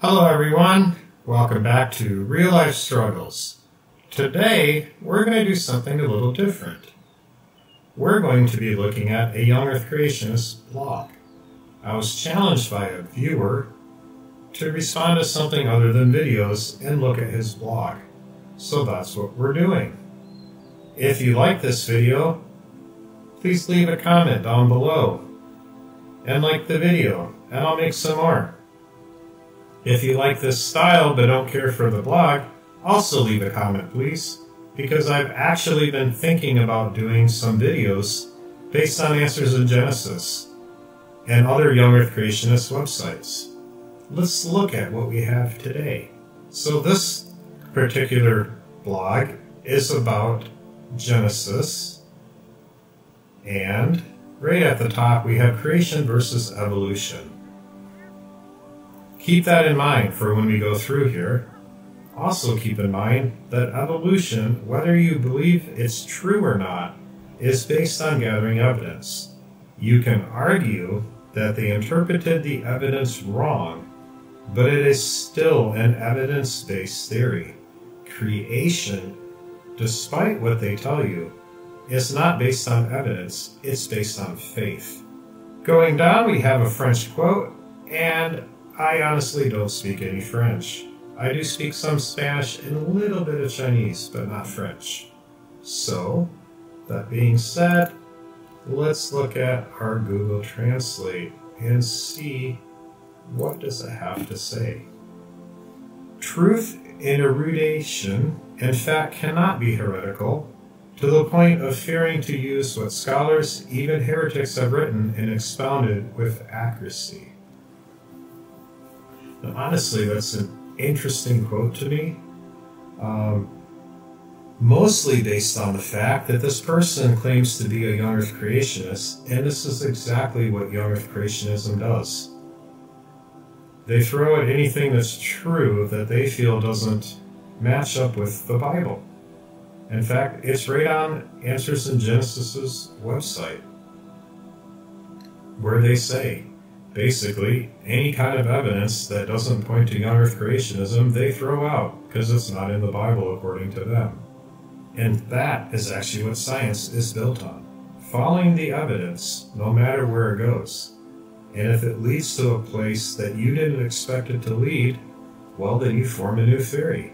Hello everyone, welcome back to Real Life Struggles. Today we're going to do something a little different. We're going to be looking at a Young Earth Creationist blog. I was challenged by a viewer to respond to something other than videos and look at his blog. So that's what we're doing. If you like this video, please leave a comment down below and like the video, and I'll make some more. If you like this style but don't care for the blog, also leave a comment please, because I've actually been thinking about doing some videos based on Answers in Genesis and other Young Earth Creationist websites. Let's look at what we have today. So this particular blog is about Genesis, and right at the top we have creation versus evolution. Keep that in mind for when we go through here. Also keep in mind that evolution, whether you believe it's true or not, is based on gathering evidence. You can argue that they interpreted the evidence wrong, but it is still an evidence-based theory. Creation, despite what they tell you, is not based on evidence, it's based on faith. Going down, we have a French quote, and I honestly don't speak any French. I do speak some Spanish and a little bit of Chinese, but not French. So, that being said, let's look at our Google Translate and see what does it have to say. Truth in erudition, in fact, cannot be heretical, to the point of fearing to use what scholars, even heretics, have written and expounded with accuracy. Now, honestly, that's an interesting quote to me, mostly based on the fact that this person claims to be a Young Earth Creationist, and this is exactly what Young Earth Creationism does. They throw at anything that's true that they feel doesn't match up with the Bible. In fact, it's right on Answers in Genesis' website, where they say, basically, any kind of evidence that doesn't point to Young Earth Creationism, they throw out, because it's not in the Bible according to them. And that is actually what science is built on. Following the evidence, no matter where it goes. And if it leads to a place that you didn't expect it to lead, well, then you form a new theory.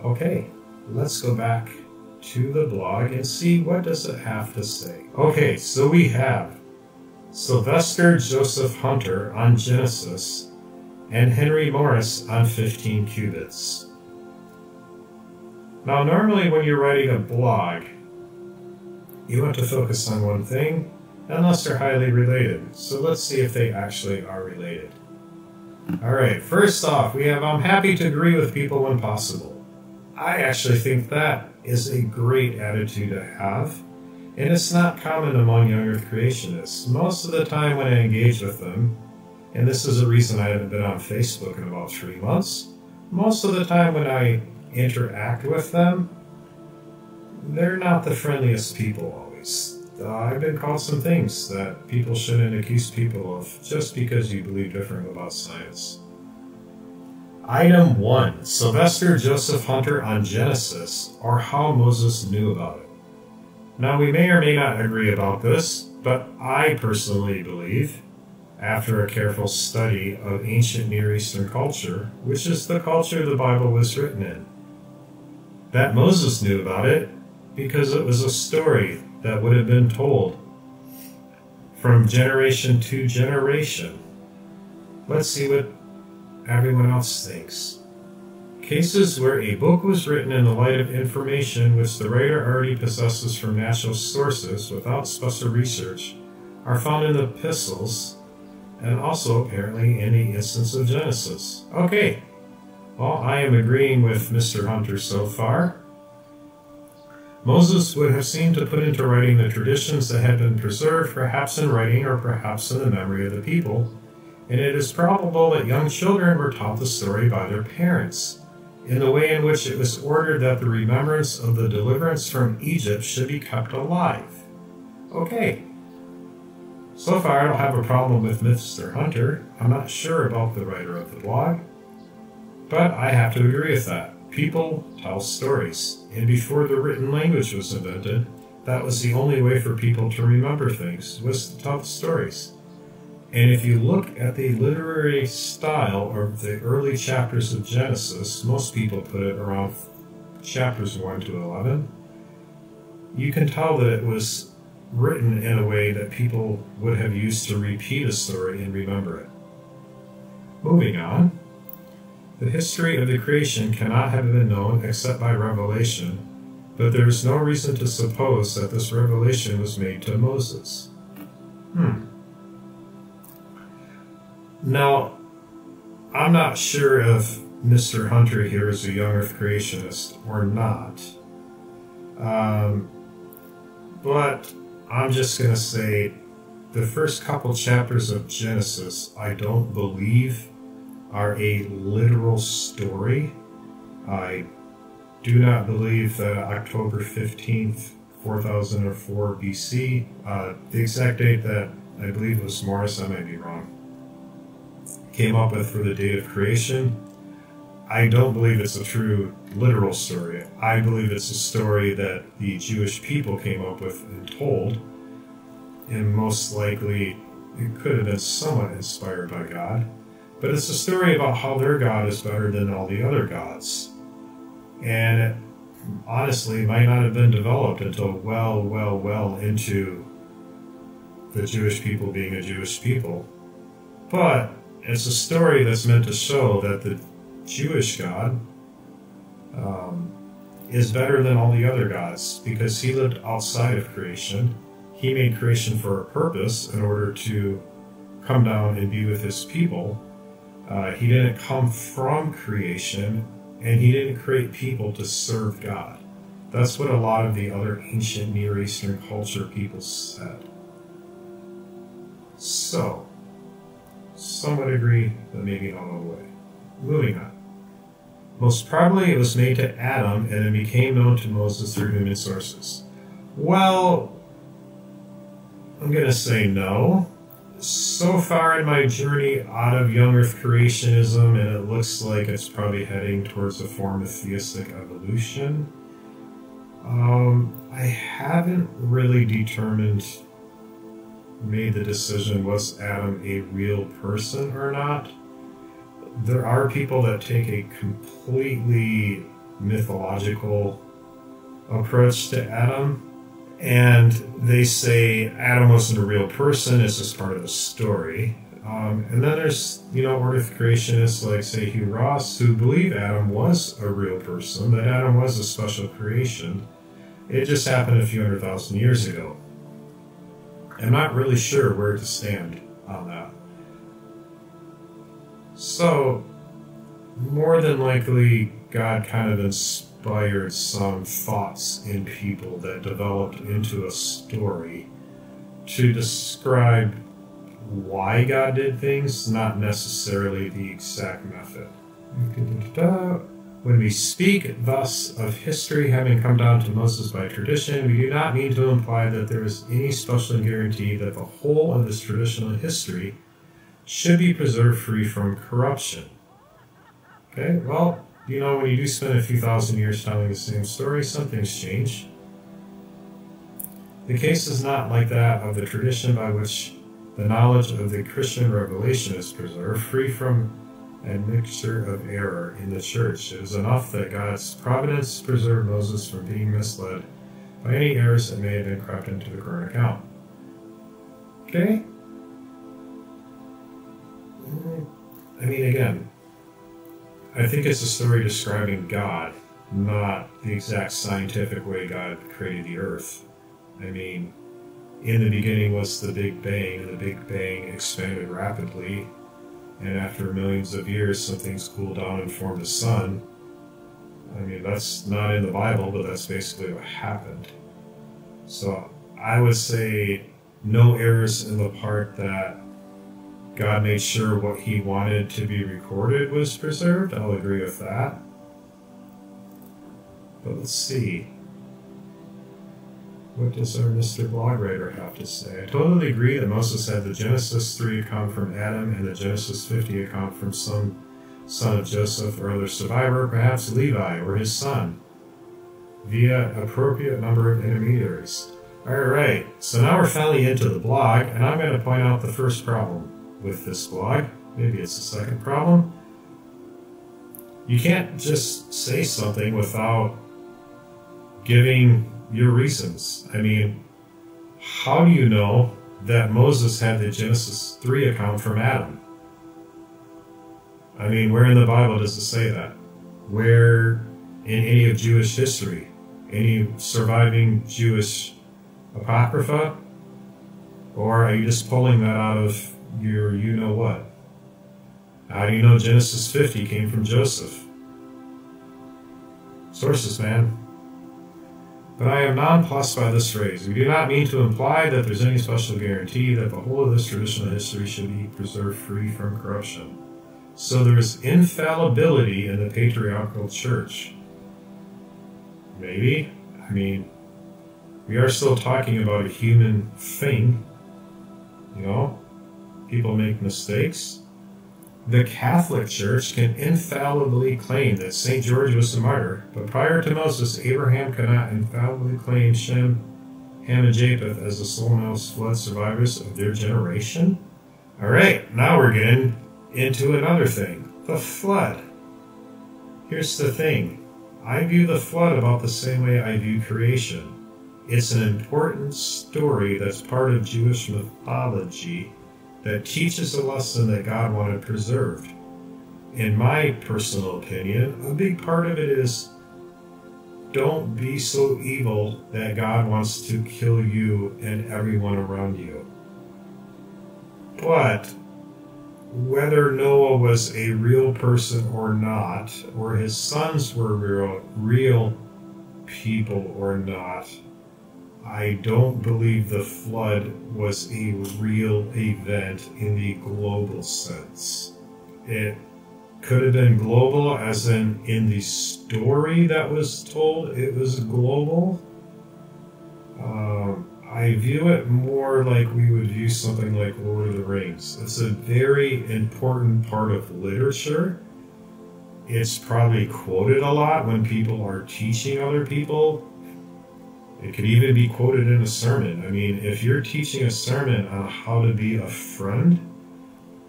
Okay, let's go back to the blog and see what does it have to say. Okay, so we have Sylvester Joseph Hunter on Genesis and Henry Morris on 15 Cubits. Now, normally when you're writing a blog, you want to focus on one thing, unless they're highly related. So let's see if they actually are related. Alright, first off, we have I'm happy to agree with people when possible. I actually think that is a great attitude to have. And it's not common among Young Earth Creationists. Most of the time when I engage with them, and this is a reason I haven't been on Facebook in about 3 months, most of the time when I interact with them, they're not the friendliest people always. I've been called some things that people shouldn't accuse people of just because you believe different about science. Item 1, Sylvester Joseph Hunter on Genesis, or how Moses knew about it. Now, we may or may not agree about this, but I personally believe, after a careful study of ancient Near Eastern culture, which is the culture the Bible was written in, that Moses knew about it because it was a story that would have been told from generation to generation. Let's see what everyone else thinks. Cases where a book was written in the light of information which the writer already possesses from natural sources without special research are found in the epistles and also apparently in the instance of Genesis. Okay, well, I am agreeing with Mr. Hunter so far. Moses would have seemed to put into writing the traditions that had been preserved, perhaps in writing or perhaps in the memory of the people, and it is probable that young children were taught the story by their parents, in the way in which it was ordered that the remembrance of the deliverance from Egypt should be kept alive. Okay, So far, I don't have a problem with Mr. Hunter. I'm not sure about the writer of the blog, but I have to agree with that. People tell stories, and before the written language was invented, that was the only way for people to remember things, was to tell stories. And if you look at the literary style of the early chapters of Genesis, most people put it around chapters 1 to 11, you can tell that it was written in a way that people would have used to repeat a story and remember it. Moving on, the history of the creation cannot have been known except by revelation, but there is no reason to suppose that this revelation was made to Moses. Now, I'm not sure if Mr. Hunter here is a young earth creationist or not, but I'm just going to say the first couple chapters of Genesis, I don't believe are a literal story. I do not believe that October 15th, 4004 BC, the exact date that I believe was Morris, I might be wrong, came up with for the date of creation. I don't believe it's a true literal story. I believe it's a story that the Jewish people came up with and told, and most likely it could have been somewhat inspired by God, but it's a story about how their God is better than all the other gods. And it honestly might not have been developed until well into the Jewish people being a Jewish people. But it's a story that's meant to show that the Jewish God is better than all the other gods because he lived outside of creation. He made creation for a purpose in order to come down and be with his people. He didn't come from creation, and he didn't create people to serve God. That's what a lot of the other ancient Near Eastern culture people said. So, some would agree, but maybe not all the way. Moving on. Most probably it was made to Adam, and it became known to Moses through human sources. Well, I'm going to say no. So far in my journey out of young earth creationism, and it looks like it's probably heading towards a form of theistic evolution, I haven't really made the decision, was Adam a real person or not? There are people that take a completely mythological approach to Adam, and they say Adam wasn't a real person, it's just part of the story. And then there's, earth creationists like, say, Hugh Ross, who believe Adam was a real person, that Adam was a special creation. It just happened a few 100,000 years ago. I'm not really sure where to stand on that. So, more than likely, God kind of inspired some thoughts in people that developed into a story to describe why God did things, not necessarily the exact method. When we speak thus of history having come down to Moses by tradition, we do not mean to imply that there is any special guarantee that the whole of this traditional history should be preserved free from corruption. Okay, well, when you do spend a few thousand years telling the same story, some things change. The case is not like that of the tradition by which the knowledge of the Christian revelation is preserved, free from admixture of error in the church. It is enough that God's providence preserved Moses from being misled by any errors that may have been crept into the current account. Okay? Again, I think it's a story describing God, not the exact scientific way God created the earth. In the beginning was the Big Bang, and the Big Bang expanded rapidly, and after millions of years, some things cooled down and formed the sun. That's not in the Bible, but that's basically what happened. So I would say no errors in the part that God made sure what he wanted to be recorded was preserved. I'll agree with that. But let's see. What does our Mr. Blog Writer have to say? I totally agree that Moses had the Genesis 3 account from Adam and the Genesis 50 account from some son of Joseph or other survivor, perhaps Levi or his son, via appropriate number of intermediaries. Alright, so now we're finally into the blog, and I'm going to point out the first problem with this blog. Maybe it's the second problem. You can't just say something without giving your reasons. I mean, how do you know that Moses had the Genesis 3 account from Adam? I mean, where in the Bible does it say that? Where in any of Jewish history? Any surviving Jewish apocrypha? Or are you just pulling that out of your you-know-what? How do you know Genesis 50 came from Joseph? Sources, man. But I am nonplussed by this phrase. We do not mean to imply that there's any special guarantee that the whole of this traditional history should be preserved free from corruption. So there is infallibility in the patriarchal church. Maybe. I mean, we are still talking about a human thing. You know, people make mistakes. The Catholic Church can infallibly claim that St. George was a martyr, but prior to Moses, Abraham could not infallibly claim Shem, Ham, and Japheth as the Solomos flood survivors of their generation. Alright, now we're getting into another thing, the flood. Here's the thing. I view the flood about the same way I view creation. It's an important story that's part of Jewish mythology that teaches a lesson that God wanted preserved. In my personal opinion, a big part of it is don't be so evil that God wants to kill you and everyone around you. But whether Noah was a real person or not, or his sons were real people or not, I don't believe the flood was a real event in the global sense. It could have been global as in the story that was told, it was global. I view it more like we would view something like Lord of the Rings. It's a very important part of literature. It's probably quoted a lot when people are teaching other people. It could even be quoted in a sermon. I mean, if you're teaching a sermon on how to be a friend,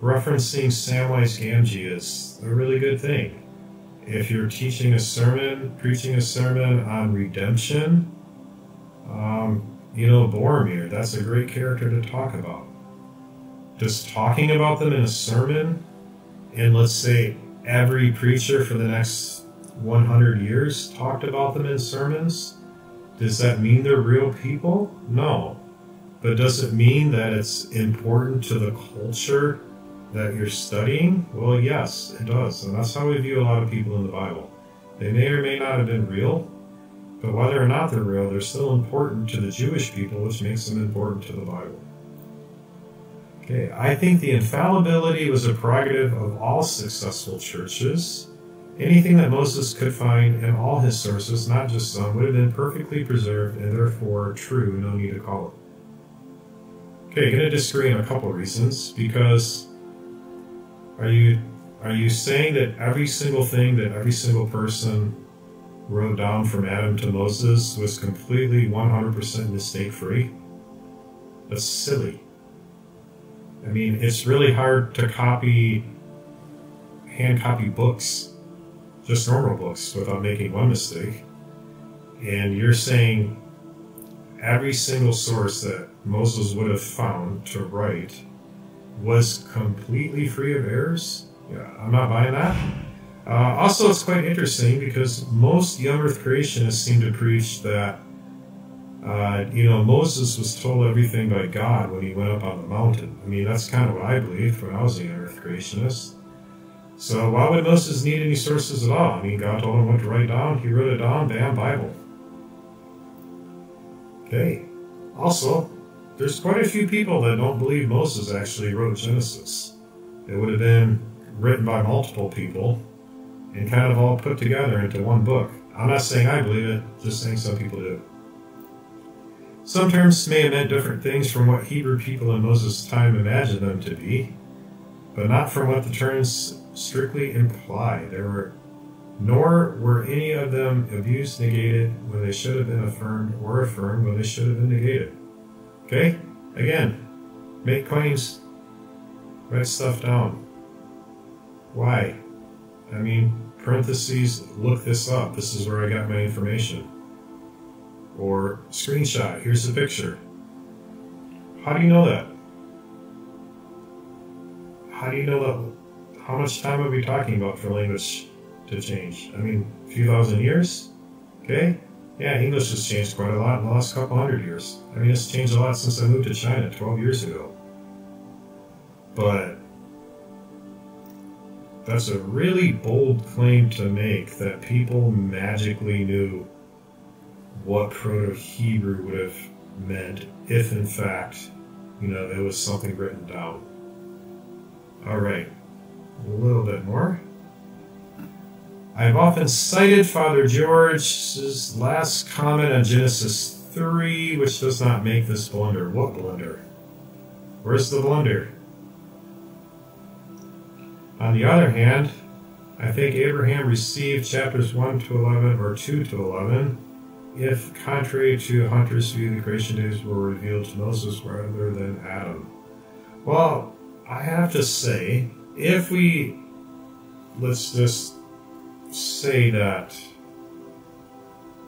referencing Samwise Gamgee is a really good thing. If you're teaching a sermon, preaching a sermon on redemption, Boromir, that's a great character to talk about. Just talking about them in a sermon, and let's say every preacher for the next 100 years talked about them in sermons, does that mean they're real people? No. But does it mean that it's important to the culture that you're studying? Well, yes, it does. And that's how we view a lot of people in the Bible. They may or may not have been real, but whether or not they're real, they're still important to the Jewish people, which makes them important to the Bible. Okay, I think the infallibility was a prerogative of all successful churches. Anything that Moses could find in all his sources, not just some, would have been perfectly preserved and therefore true, no need to call it. Okay, going to disagree on a couple reasons, because are you saying that every single thing that every single person wrote down from Adam to Moses was completely 100% mistake-free? That's silly. I mean, it's really hard to hand copy books, just normal books, without making one mistake. And you're saying every single source that Moses would have found to write was completely free of errors? Yeah, I'm not buying that. Also, it's quite interesting because most young earth creationists seem to preach that Moses was told everything by God when he went up on the mountain. I mean, that's kind of what I believed when I was a young earth creationist. So why would Moses need any sources at all? I mean, God told him what to write down. He wrote it down. Bam, Bible. Okay. Also, there's quite a few people that don't believe Moses actually wrote Genesis. It would have been written by multiple people and kind of all put together into one book. I'm not saying I believe it, just saying some people do. Some terms may have meant different things from what Hebrew people in Moses' time imagined them to be, but not from what the terms strictly imply. Nor were any of them abused, negated when they should have been affirmed, or affirmed when they should have been negated. Okay? Again, make claims, write stuff down. Why? I mean, parentheses, look this up. This is where I got my information. Or screenshot, here's the picture. How do you know that? How do you know that? How much time are we talking about for language to change? I mean, a few thousand years? Okay? Yeah, English has changed quite a lot in the last couple hundred years. I mean, it's changed a lot since I moved to China 12 years ago. But that's a really bold claim to make, that people magically knew what Proto-Hebrew would have meant if, in fact, it was something written down. All right, a little bit more. I've often cited Father George's last comment on Genesis 3, which does not make this blunder. What blunder? Where's the blunder? On the other hand, I think Abraham received chapters 1 to 11 or 2 to 11 if, contrary to Hunter's view, the creation days were revealed to Moses rather than Adam. Well, I have to say, let's just say that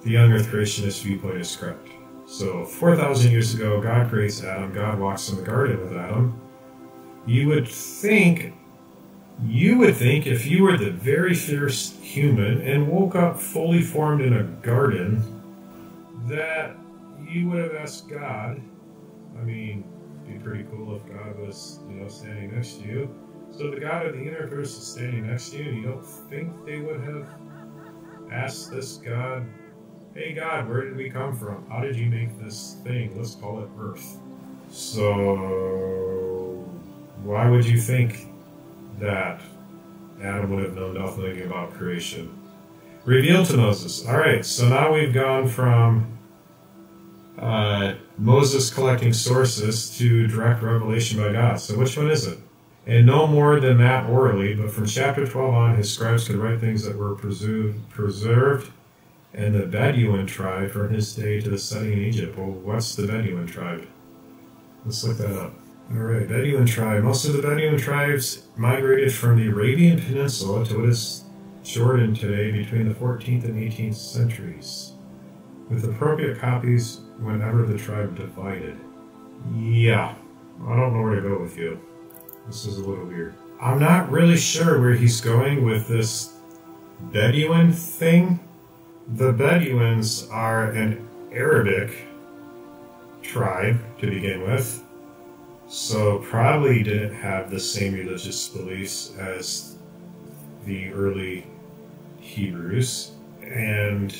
the young earth creationist viewpoint is correct. So 4,000 years ago, God creates Adam, God walks in the garden with Adam. You would think if you were the very first human and woke up fully formed in a garden, that you would have asked God. I mean, it'd be pretty cool if God was, standing next to you. So the God of the universe is standing next to you, and you don't think they would have asked this God, hey God, where did we come from? How did you make this thing? Let's call it Earth. So why would you think that Adam would have known nothing about creation? Revealed to Moses. All right, so now we've gone from Moses collecting sources to direct revelation by God. So which one is it? And no more than that orally, but from chapter 12 on, his scribes could write things that were preserved in the Bedouin tribe from his day to the setting in Egypt. Well, what's the Bedouin tribe? Let's look that up. All right, Bedouin tribe. Most of the Bedouin tribes migrated from the Arabian Peninsula to what is Jordan today between the 14th and 18th centuries, with appropriate copies whenever the tribe divided. Yeah, I don't know where to go with you. This is a little weird. I'm not really sure where he's going with this Bedouin thing. The Bedouins are an Arabic tribe to begin with, so probably didn't have the same religious beliefs as the early Hebrews, and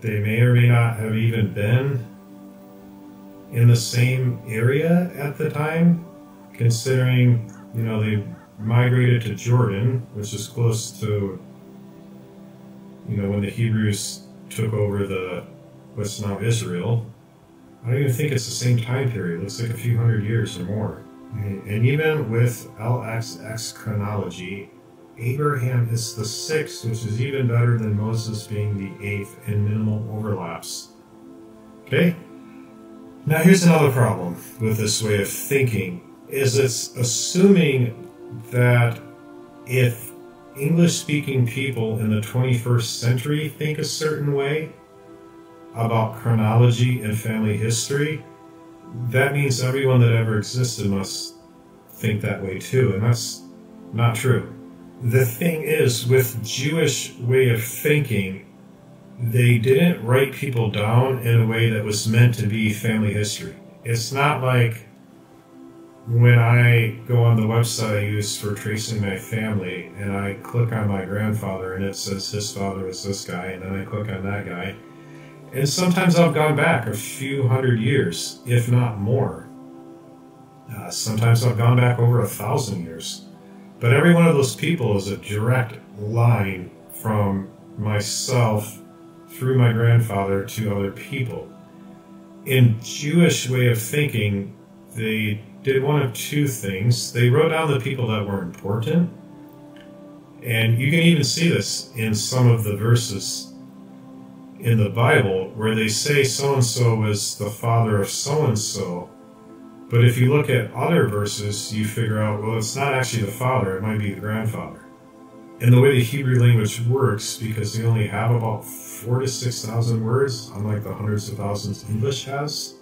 they may or may not have even been in the same area at the time, considering, they migrated to Jordan, which is close to, when the Hebrews took over what's now Israel. I don't even think it's the same time period. It looks like a few hundred years or more. And even with LXX chronology, Abraham is the 6th, which is even better than Moses being the 8th in minimal overlaps. Okay? Now here's another problem with this way of thinking, is it's assuming that if English-speaking people in the 21st century think a certain way about chronology and family history, that means everyone that ever existed must think that way too, and that's not true. The thing is, with Jewish way of thinking, they didn't write people down in a way that was meant to be family history. It's not like when I go on the website I use for tracing my family, and I click on my grandfather and it says his father was this guy, and then I click on that guy. And sometimes I've gone back a few hundred years, if not more. Sometimes I've gone back over 1,000 years. But every one of those people is a direct line from myself through my grandfather to other people. in Jewish way of thinking, they did one of two things. They wrote down the people that were important, and you can even see this in some of the verses in the Bible where they say so-and-so was the father of so-and-so. But if you look at other verses, you figure out, well, it's not actually the father, it might be the grandfather. And the way the Hebrew language works, because they only have about 4,000 to 6,000 words, unlike the hundreds of thousands English has,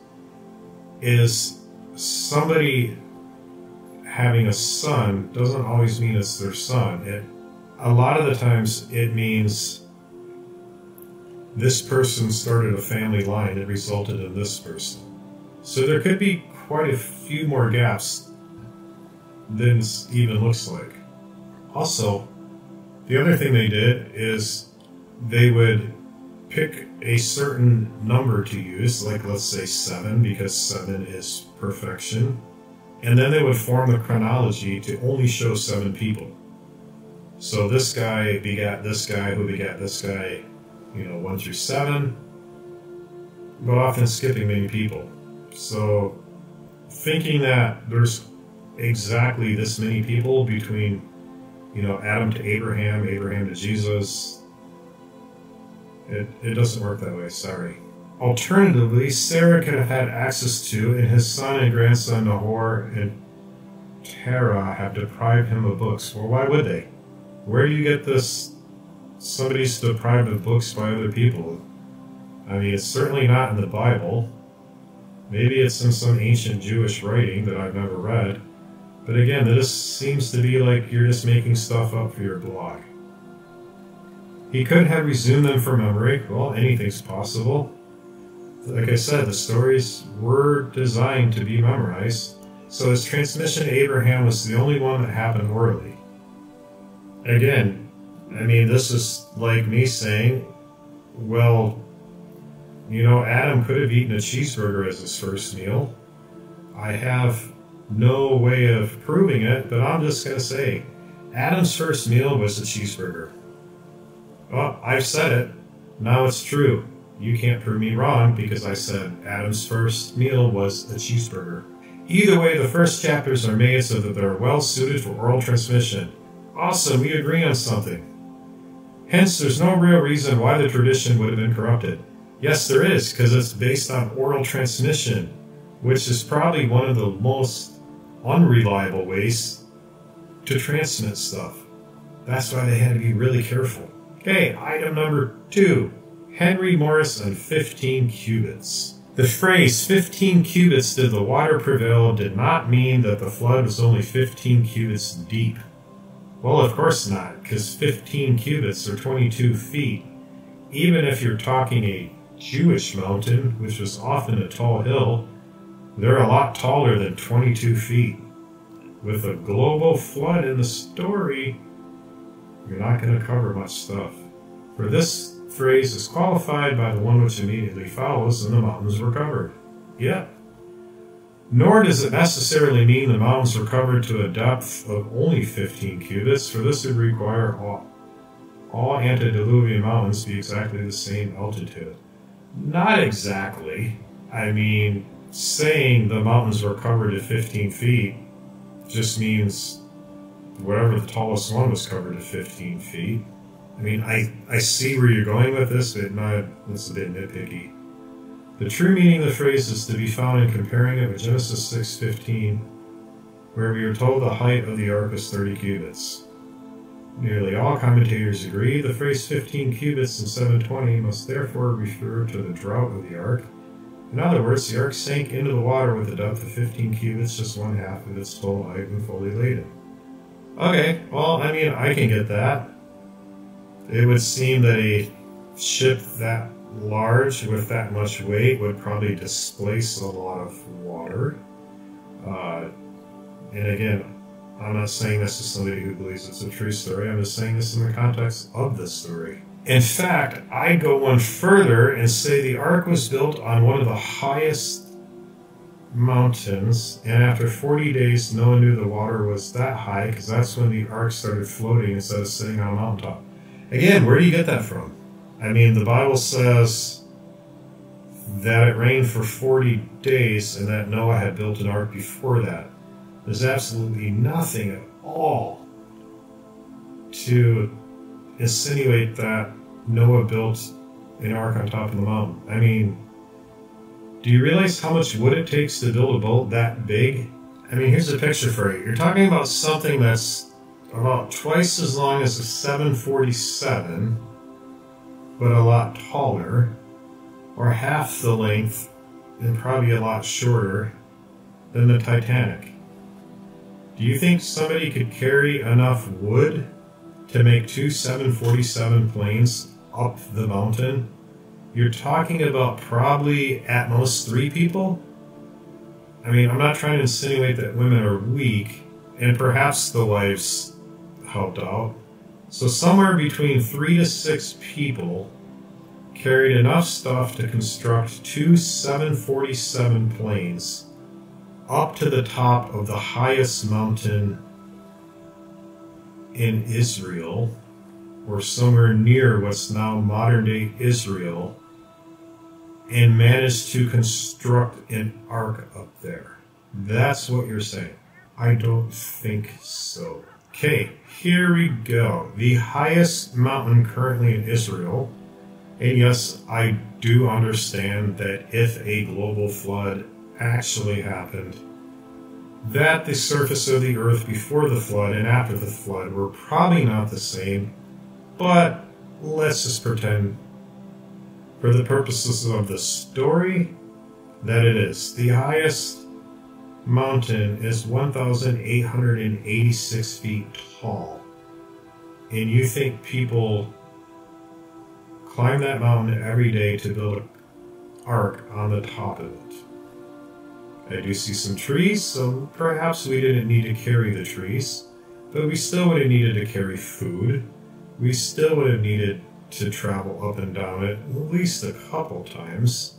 is somebody having a son doesn't always mean it's their son. A lot of the times it means this person started a family line that resulted in this person. So there could be quite a few more gaps than it even looks like. Also, the other thing they did is they would pick a certain number to use, like let's say 7, because 7 is perfection, and then they would form the chronology to only show 7 people. So this guy begat this guy, who begat this guy, 1 through 7, but often skipping many people. So thinking that there's exactly this many people between Adam to Abraham, Abraham to Jesus, it doesn't work that way, sorry. Alternatively, Sarah could have had access to, and his son and grandson Nahor and Terah have deprived him of books. Well, why would they? Where do you get this, somebody's deprived of books by other people? I mean, it's certainly not in the Bible. Maybe it's in some ancient Jewish writing that I've never read. But again, this seems to be like you're just making stuff up for your blog. He could have resumed them from memory. Well, anything's possible. Like I said, the stories were designed to be memorized. So his transmission to Abraham was the only one that happened orally. Again, I mean, this is like me saying, well, Adam could have eaten a cheeseburger as his first meal. I have no way of proving it, but I'm just going to say, Adam's first meal was a cheeseburger. Well, I've said it. Now it's true. You can't prove me wrong because I said Adam's first meal was a cheeseburger. Either way, the first chapters are made so that they're well suited for oral transmission. Awesome, we agree on something. Hence, there's no real reason why the tradition would have been corrupted. Yes, there is, because it's based on oral transmission, which is probably one of the most unreliable ways to transmit stuff. That's why they had to be really careful. Okay, item number 2. Henry Morris and 15 cubits. The phrase 15 cubits did the water prevail did not mean that the flood was only 15 cubits deep. Well, of course not, because 15 cubits are 22 feet. Even if you're talking a Jewish mountain, which was often a tall hill, they're a lot taller than 22 feet. With a global flood in the story, you're not going to cover much stuff. For this phrase is qualified by the one which immediately follows, and the mountains were covered. Yep. Nor does it necessarily mean the mountains were covered to a depth of only 15 cubits, for this would require all antediluvian mountains be exactly the same altitude. Not exactly. I mean, saying the mountains were covered at 15 feet just means whatever the tallest one was covered at 15 feet. I mean, I see where you're going with this, but it's a bit nitpicky. The true meaning of the phrase is to be found in comparing it with Genesis 6:15, where we are told the height of the ark is 30 cubits. Nearly all commentators agree the phrase 15 cubits in 720 must therefore refer to the drought of the ark. In other words, the ark sank into the water with a depth of 15 cubits, just 1/2 of its total height when fully laden. Okay, well, I mean, I can get that. It would seem that a ship that large with that much weight would probably displace a lot of water. And again, I'm not saying this as somebody who believes it's a true story. I'm just saying this in the context of the story. In fact, I'd go one further and say the ark was built on one of the highest mountains, and after 40 days, no one knew the water was that high, because that's when the ark started floating instead of sitting on a mountaintop. Again, where do you get that from? I mean, the Bible says that it rained for 40 days and that Noah had built an ark before that. There's absolutely nothing at all to insinuate that Noah built an ark on top of the mountain. I mean, do you realize how much wood it takes to build a boat that big? I mean, here's a picture for you. You're talking about something that's about twice as long as a 747, but a lot taller, or half the length and probably a lot shorter than the Titanic. Do you think somebody could carry enough wood to make 2 747 planes up the mountain? You're talking about probably at most 3 people? I mean, I'm not trying to insinuate that women are weak, and perhaps the wives helped out. So somewhere between 3 to 6 people carried enough stuff to construct 2 747 planes up to the top of the highest mountain in Israel, or somewhere near what's now modern-day Israel, and managed to construct an ark up there. That's what you're saying. I don't think so. Okay, here we go. The highest mountain currently in Israel, and yes, I do understand that if a global flood actually happened, that the surface of the earth before the flood and after the flood were probably not the same, but let's just pretend, for the purposes of the story, that it is. The highest mountain is 1,886 feet tall. And you think people climb that mountain every day to build an ark on the top of it. I do see some trees, so perhaps we didn't need to carry the trees, but we still would have needed to carry food. We still would have needed to travel up and down it at least a couple times.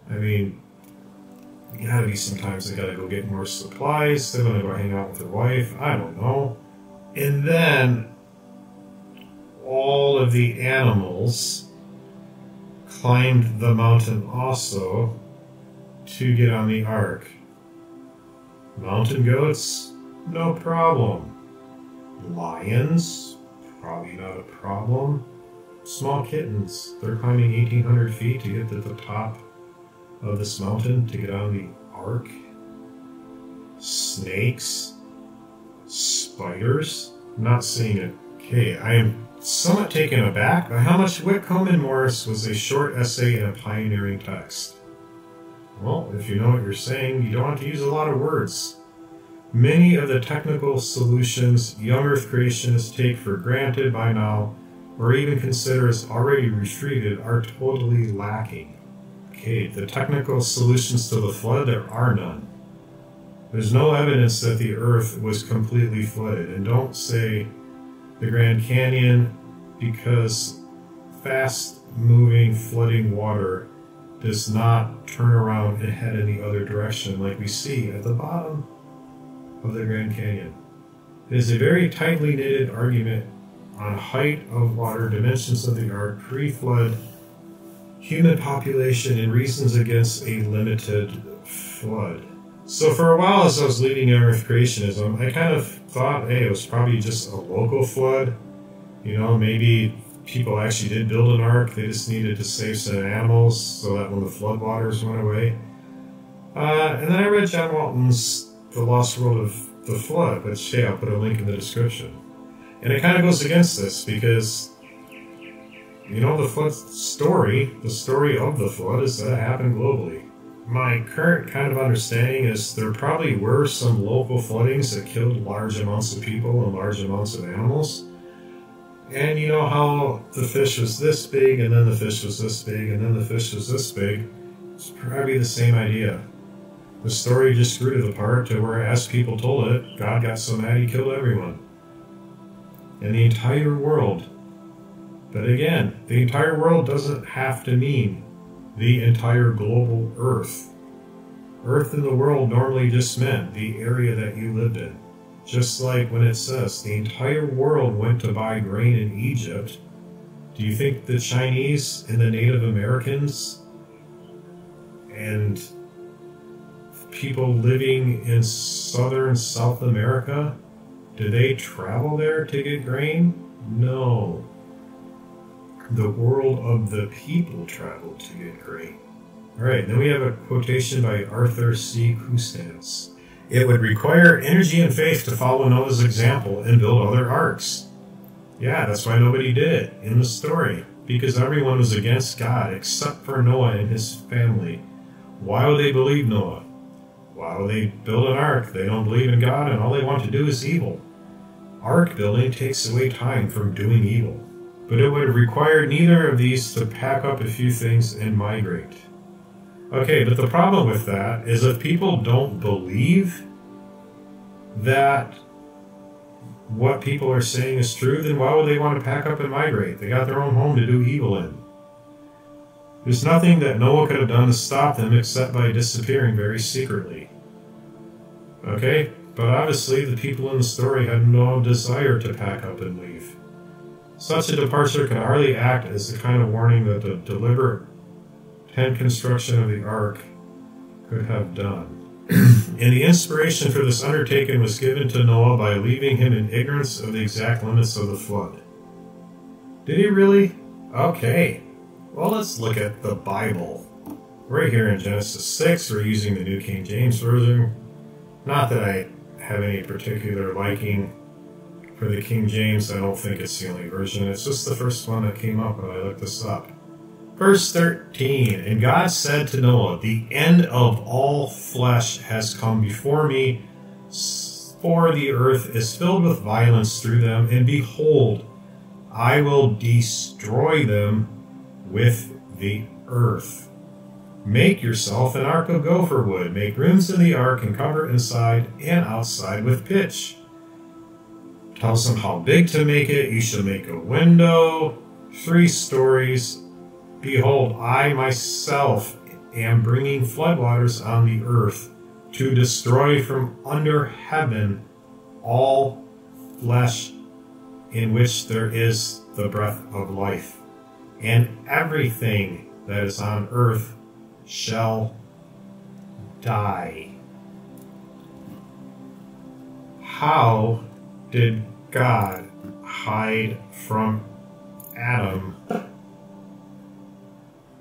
I mean, you gotta be sometimes they gotta go get more supplies, they wanna go hang out with their wife, I don't know. And then all of the animals climbed the mountain also to get on the ark. Mountain goats, no problem. Lions, probably not a problem. Small kittens, they're climbing 1,800 feet to get to the top of this mountain to get on the ark. Snakes, spiders, not seeing it. Okay, I am somewhat taken aback by how much Whitcomb and Morris was a short essay and a pioneering text. Well, if you know what you're saying, you don't have to use a lot of words. Many of the technical solutions young Earth creationists take for granted by now, or even consider as already retreated, are totally lacking. Okay, the technical solutions to the flood, there are none. There's no evidence that the Earth was completely flooded. And don't say the Grand Canyon, because fast-moving, flooding water does not turn around and head in the other direction like we see at the bottom of the Grand Canyon. It is a very tightly knitted argument on height of water, dimensions of the ark, pre-flood, human population, and reasons against a limited flood. So for a while, as I was leading young Earth creationism, I kind of thought, hey, it was probably just a local flood. You know, maybe people actually did build an ark, they just needed to save some animals so that when the floodwaters went away. And then I read John Walton's The Lost World of the Flood, which, hey, I'll put a link in the description. And it kind of goes against this because, you know, the flood story, the story of the flood is that it happened globally. My current kind of understanding is there probably were some local floodings that killed large amounts of people and large amounts of animals. And you know how the fish was this big, and then the fish was this big, and then the fish was this big? It's probably the same idea. The story just grew to the part to where, as people told it, God got so mad he killed everyone. And the entire world. But again, the entire world doesn't have to mean the entire global Earth. Earth in the world normally just meant the area that you lived in. Just like when it says the entire world went to buy grain in Egypt, do you think the Chinese and the Native Americans And people living in southern South America, do they travel there to get grain? No. The world of the people traveled to get grain. All right, then we have a quotation by Arthur C. Coustance. It would require energy and faith to follow Noah's example and build other arks. Yeah, that's why nobody did it in the story, because everyone was against God except for Noah and his family. Why would they believe Noah? Why would they build an ark? They don't believe in God, and all they want to do is evil. Ark building takes away time from doing evil, but it would require neither of these to pack up a few things and migrate. Okay, but the problem with that is if people don't believe that what people are saying is true, then why would they want to pack up and migrate? They got their own home to do evil in. There's nothing that Noah could have done to stop them except by disappearing very secretly. Okay, but obviously the people in the story had no desire to pack up and leave. Such a departure can hardly act as the kind of warning that the deliberate tent construction of the ark could have done. And the inspiration for this undertaking was given to Noah by leaving him in ignorance of the exact limits of the flood. Did he really? Okay. Well, let's look at the Bible. Right here in Genesis 6, we're using the New King James Version. Not that I have any particular liking for the King James. I don't think it's the only version. It's just the first one that came up when I looked this up. Verse 13, and God said to Noah, the end of all flesh has come before me, for the earth is filled with violence through them, and behold, I will destroy them with the earth. Make yourself an ark of gopher wood, make rooms in the ark, and cover it inside and outside with pitch. Tells them how big to make it. You shall make a window, 3 stories. Behold, I myself am bringing floodwaters on the earth to destroy from under heaven all flesh in which there is the breath of life, and everything that is on earth shall die. How did God hide from Adam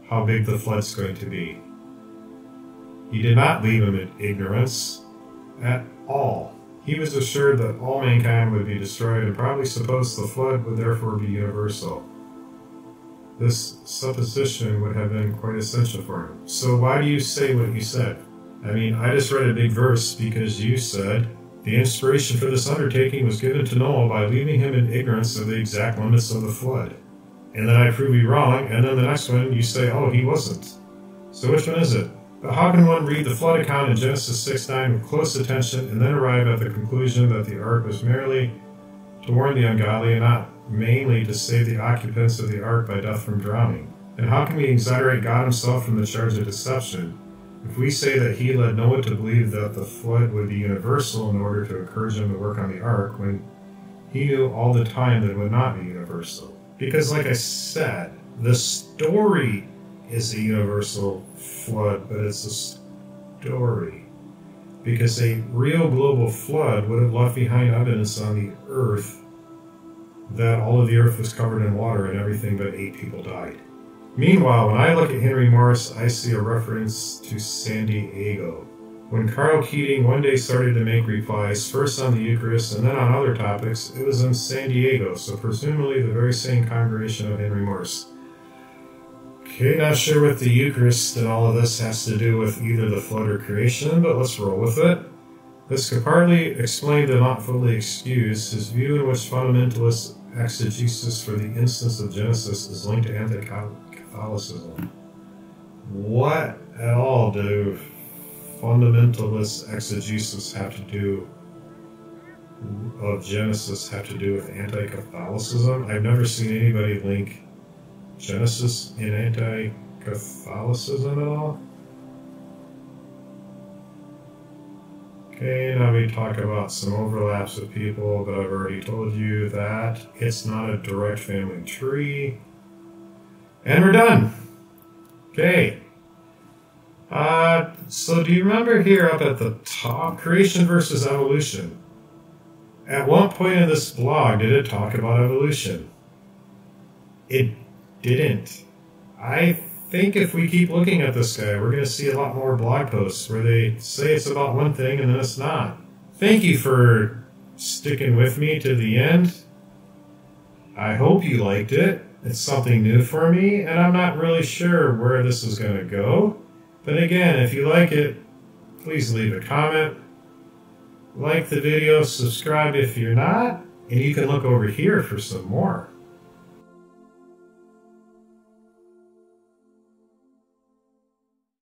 how big the flood's going to be? He did not leave him in ignorance at all. He was assured that all mankind would be destroyed and probably supposed the flood would therefore be universal. This supposition would have been quite essential for him. So why do you say what you said? I mean, I just read a big verse because you said the inspiration for this undertaking was given to Noah by leaving him in ignorance of the exact limits of the flood. And then I prove you wrong, and then the next one you say, oh, he wasn't. So which one is it? But how can one read the flood account in Genesis 6:9 with close attention and then arrive at the conclusion that the ark was merely to warn the ungodly and not mainly to save the occupants of the ark by death from drowning? And how can we exonerate God himself from the charge of deception if we say that he led Noah to believe that the flood would be universal in order to encourage him to work on the ark when he knew all the time that it would not be universal? Because like I said, the story is a universal flood, but it's a story. Because a real global flood would have left behind evidence on the earth that all of the earth was covered in water and everything but 8 people died. Meanwhile, when I look at Henry Morris, I see a reference to San Diego. When Carl Keating one day started to make replies, first on the Eucharist and then on other topics, it was in San Diego, so presumably the very same congregation of Henry Morris. Okay, not sure what the Eucharist and all of this has to do with either the flood or creation, but let's roll with it. This could partly explain but not fully excuse his view in which fundamentalist exegesis for the instance of Genesis is linked to anti-Catholicism. What at all do fundamentalist exegesis have to do of Genesis have to do with anti-Catholicism? I've never seen anybody link Genesis and anti-Catholicism at all. Okay, now we talk about some overlaps with people, but I've already told you that it's not a direct family tree. And we're done. Okay. So do you remember here up at the top, creation versus evolution? At one point in this blog, did it talk about evolution? It didn't. I think if we keep looking at this guy, we're going to see a lot more blog posts where they say it's about one thing and then it's not. Thank you for sticking with me to the end. I hope you liked it. It's something new for me, and I'm not really sure where this is going to go. But again, if you like it, please leave a comment. Like the video, subscribe if you're not, and you can look over here for some more.